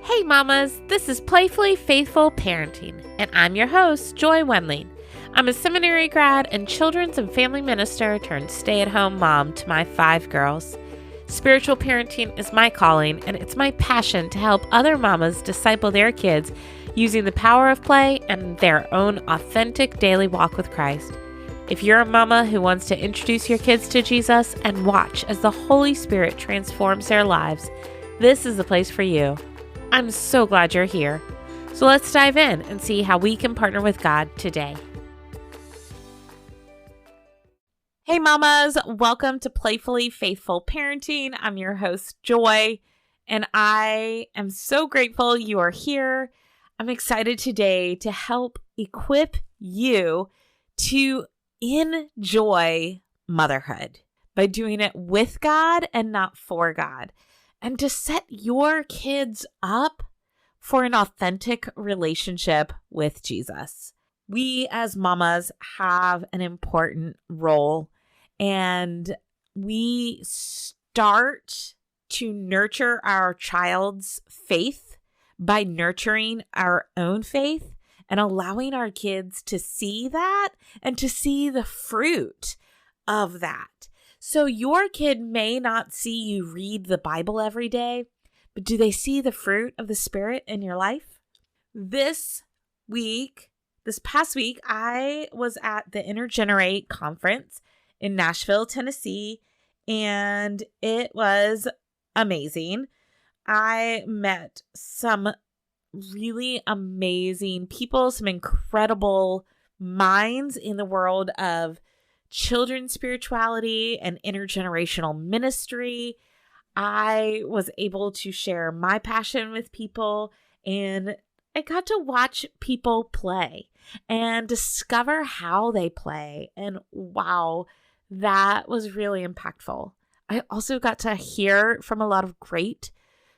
Hey mamas, this is Playfully Faithful Parenting, and I'm your host, Joy Wendling. I'm a seminary grad and children's and family minister turned stay-at-home mom to my 5 girls. Spiritual parenting is my calling, and it's my passion to help other mamas disciple their kids using the power of play and their own authentic daily walk with Christ. If you're a mama who wants to introduce your kids to Jesus and watch as the Holy Spirit transforms their lives, this is the place for you. I'm so glad you're here. So let's dive in and see how we can partner with God today. Hey mamas, welcome to Playfully Faithful Parenting. I'm your host, Joy, and I am so grateful you are here. I'm excited today to help equip you to enjoy motherhood by doing it with God and not for God, and to set your kids up for an authentic relationship with Jesus. We as mamas have an important role, and we start to nurture our child's faith by nurturing our own faith and allowing our kids to see that and to see the fruit of that. So your kid may not see you read the Bible every day, but do they see the fruit of the Spirit in your life? This past week, I was at the Intergenerate conference in Nashville, Tennessee, and it was amazing. I met some really amazing people, some incredible minds in the world of children's spirituality and intergenerational ministry. I was able to share my passion with people, and I got to watch people play and discover how they play. And wow, that was really impactful. I also got to hear from a lot of great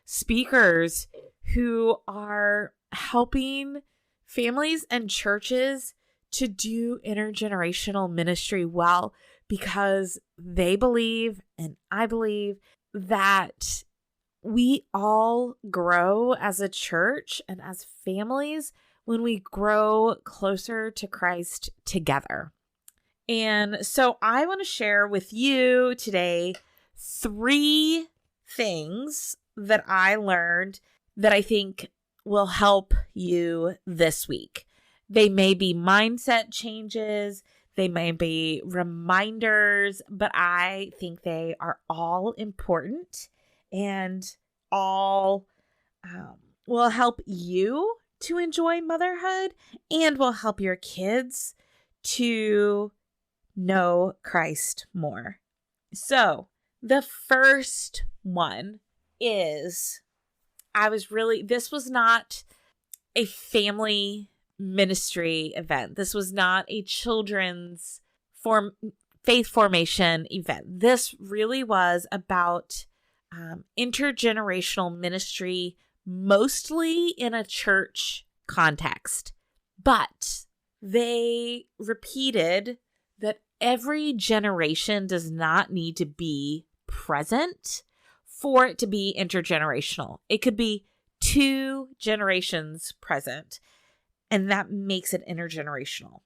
speakers who are helping families and churches to do intergenerational ministry well, because they believe, and I believe, that we all grow as a church and as families when we grow closer to Christ together. And so I want to share with you today 3 things that I learned that I think will help you this week. They may be mindset changes, they may be reminders, but I think they are all important and all will help you to enjoy motherhood and will help your kids to know Christ more. So the first one is, this was not a family ministry event. This was not a children's faith formation event. This really was about intergenerational ministry, mostly in a church context. But they repeated that every generation does not need to be present for it to be intergenerational. It could be 2 generations present, and that makes it intergenerational.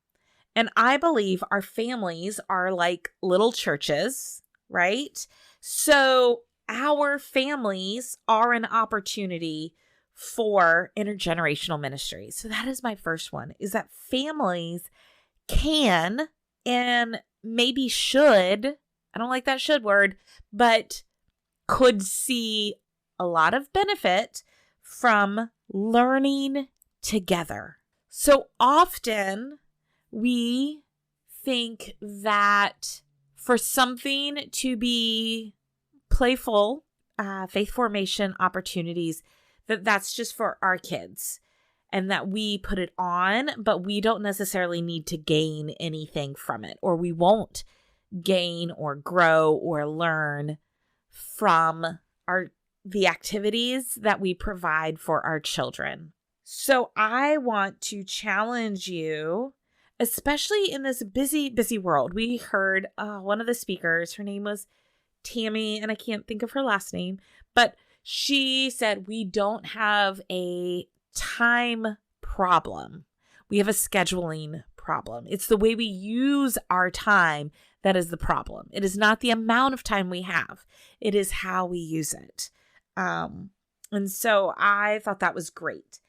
And I believe our families are like little churches, right? So our families are an opportunity for intergenerational ministry. So that is my first one, is that families can and maybe should, I don't like that should word, but could see a lot of benefit from learning together. So often we think that for something to be playful, faith formation opportunities, that's just for our kids and that we put it on, but we don't necessarily need to gain anything from it, or we won't gain or grow or learn from the activities that we provide for our children. So I want to challenge you, especially in this busy world. We heard one of the speakers, her name was Tammy, and I can't think of her last name, but She said, we don't have a time problem. We have a scheduling problem. It's the way we use our time that is the problem. It is not the amount of time we have. It is how we use it. And so I thought that was great.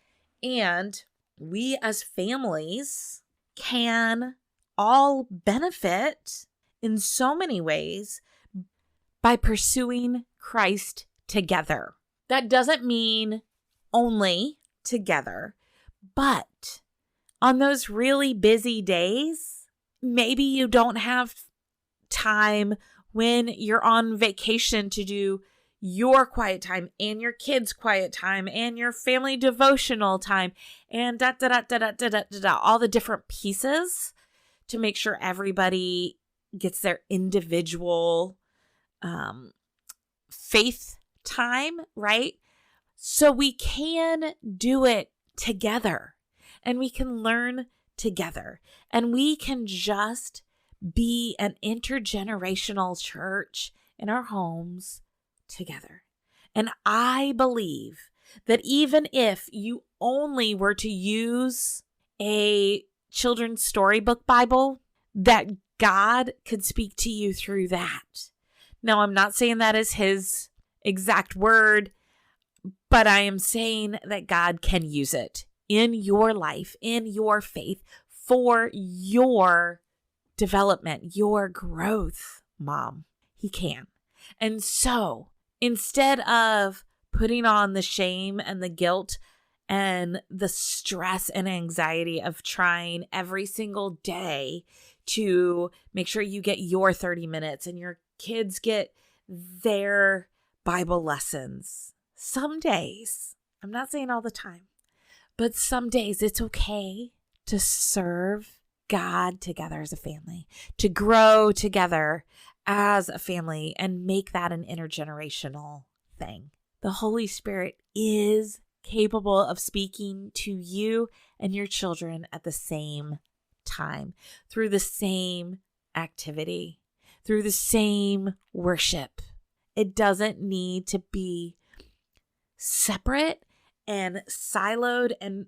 And we as families can all benefit in so many ways by pursuing Christ together. That doesn't mean only together, but on those really busy days, maybe you don't have time when you're on vacation to do your quiet time and your kids' quiet time and your family devotional time and all the different pieces to make sure everybody gets their individual faith time, right? So we can do it together and we can learn together and we can just be an intergenerational church in our homes together. And I believe that even if you only were to use a children's storybook Bible, that God could speak to you through that. Now, I'm not saying that is his exact word, but I am saying that God can use it in your life, in your faith, for your development, your growth, Mom. He can. And so instead of putting on the shame and the guilt and the stress and anxiety of trying every single day to make sure you get your 30 minutes and your kids get their Bible lessons, some days, I'm not saying all the time, but some days it's okay to serve God together as a family, to grow together as a family and make that an intergenerational thing. The Holy Spirit is capable of speaking to you and your children at the same time, through the same activity, through the same worship. It doesn't need to be separate and siloed and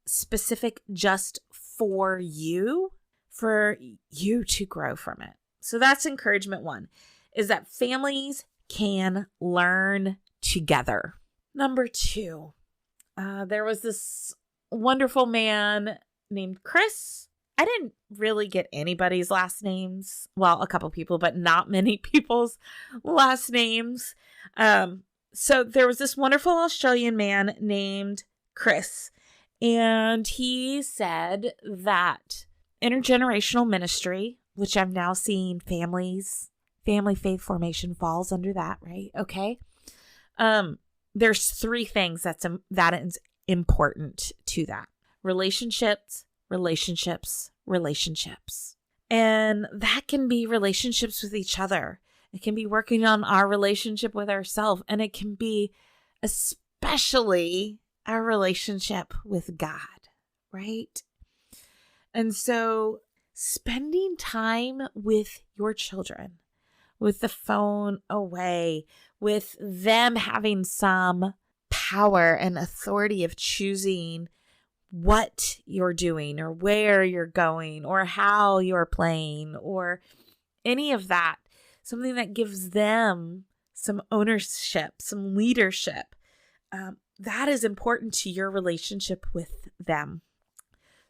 specific just for you to grow from it. So that's encouragement one, is that families can learn together. Number two, there was this wonderful man named Chris. I didn't really get anybody's last names. Well, a couple people, but not many people's last names. So there was this wonderful Australian man named Chris, and he said that intergenerational ministry, which I'm now seeing family faith formation falls under that, right? Okay. There's three things that is important to that. Relationships. And that can be relationships with each other. It can be working on our relationship with ourselves. And it can be especially our relationship with God, right? And so spending time with your children, with the phone away, with them having some power and authority of choosing what you're doing or where you're going or how you're playing or any of that, something that gives them some ownership, some leadership. That is important to your relationship with them.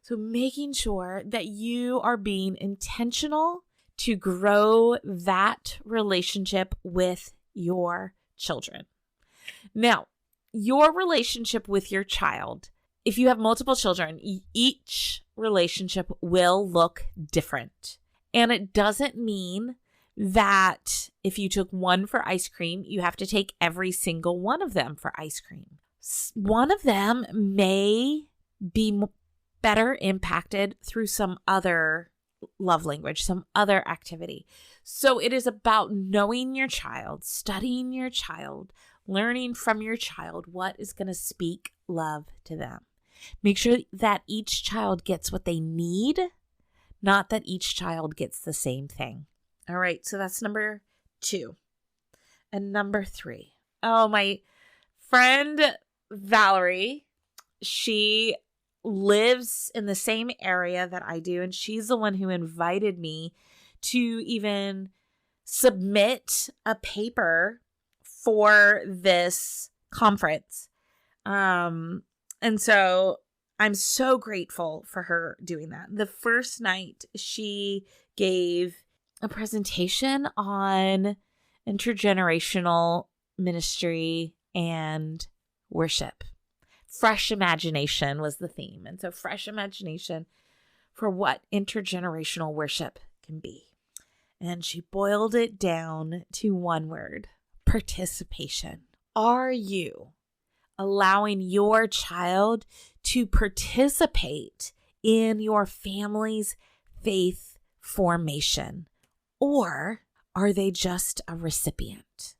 So making sure that you are being intentional to grow that relationship with your children. Now, your relationship with your child, if you have multiple children, each relationship will look different. And it doesn't mean that if you took one for ice cream, you have to take every single one of them for ice cream. One of them may be better impacted through some other love language, some other activity. So it is about knowing your child, studying your child, learning from your child what is going to speak love to them. Make sure that each child gets what they need, not that each child gets the same thing. All right, so that's number 2. And number 3. Oh, my friend Valerie, she lives in the same area that I do, and she's the one who invited me to even submit a paper for this conference. And so I'm so grateful for her doing that. The first night she gave a presentation on intergenerational ministry and worship. Fresh imagination was the theme. And so fresh imagination for what intergenerational worship can be. And she boiled it down to one word: participation. Are you allowing your child to participate in your family's faith formation? Or are they just a recipient?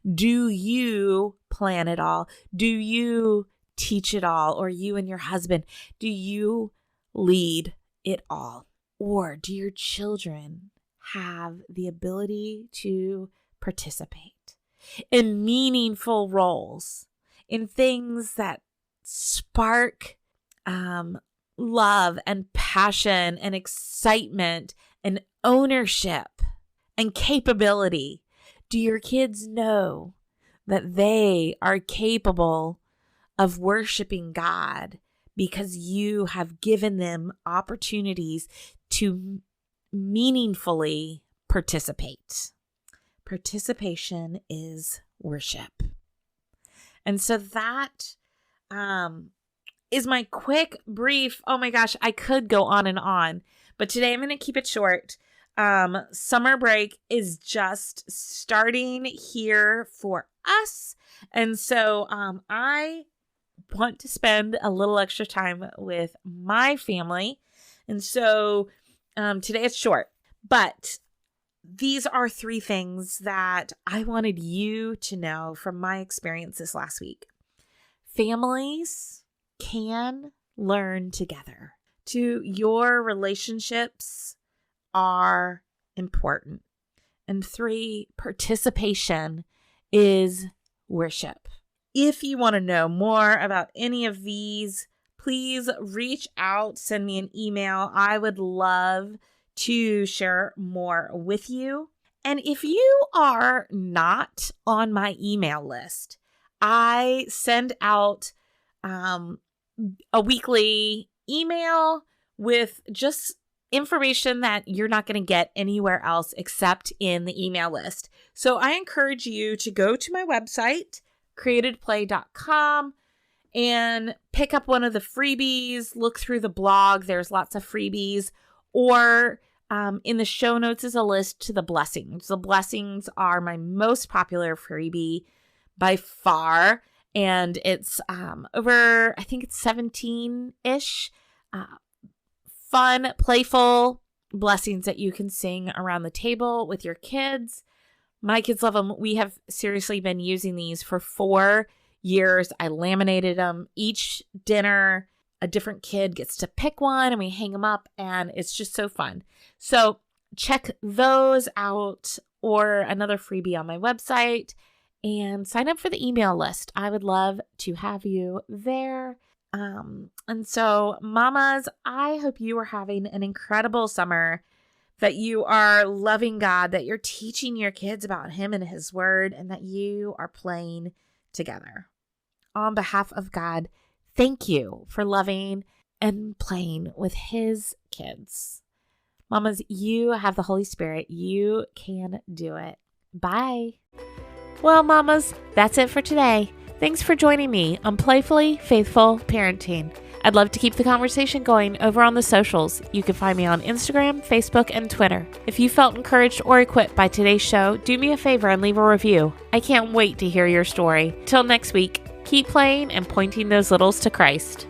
Do you plan it all? Do you teach it all? Or you and your husband, do you lead it all? Or do your children have the ability to participate in meaningful roles, in things that spark love and passion and excitement and ownership and capability? Do your kids know that they are capable of worshiping God because you have given them opportunities to meaningfully participate? Participation is worship. And so that is my quick, brief, oh my gosh, I could go on and on, but today I'm going to keep it short. Summer break is just starting here for us. And so I want to spend a little extra time with my family. And so today it's short, but these are 3 things that I wanted you to know from my experience this last week. Families can learn together. Your relationships are important. And 3, participation is worship. If you want to know more about any of these, please reach out, send me an email. I would love to share more with you. And if you are not on my email list, I send out a weekly email with just information that you're not going to get anywhere else except in the email list. So I encourage you to go to my website, createdplay.com, and pick up one of the freebies, look through the blog. There's lots of freebies. Or in the show notes is a list to the blessings. The blessings are my most popular freebie by far. And it's over, I think it's 17-ish fun, playful blessings that you can sing around the table with your kids. My kids love them. We have seriously been using these for 4 years. I laminated them. Each dinner, a different kid gets to pick one and we hang them up, and it's just so fun. So check those out, or another freebie on my website, and sign up for the email list. I would love to have you there. And so mamas, I hope you are having an incredible summer, that you are loving God, that you're teaching your kids about Him and His Word, and that you are playing together. On behalf of God, thank you for loving and playing with His kids. Mamas, you have the Holy Spirit. You can do it. Bye. Well, mamas, that's it for today. Thanks for joining me on Playfully Faithful Parenting. I'd love to keep the conversation going over on the socials. You can find me on Instagram, Facebook, and Twitter. If you felt encouraged or equipped by today's show, do me a favor and leave a review. I can't wait to hear your story. Till next week, keep playing and pointing those littles to Christ.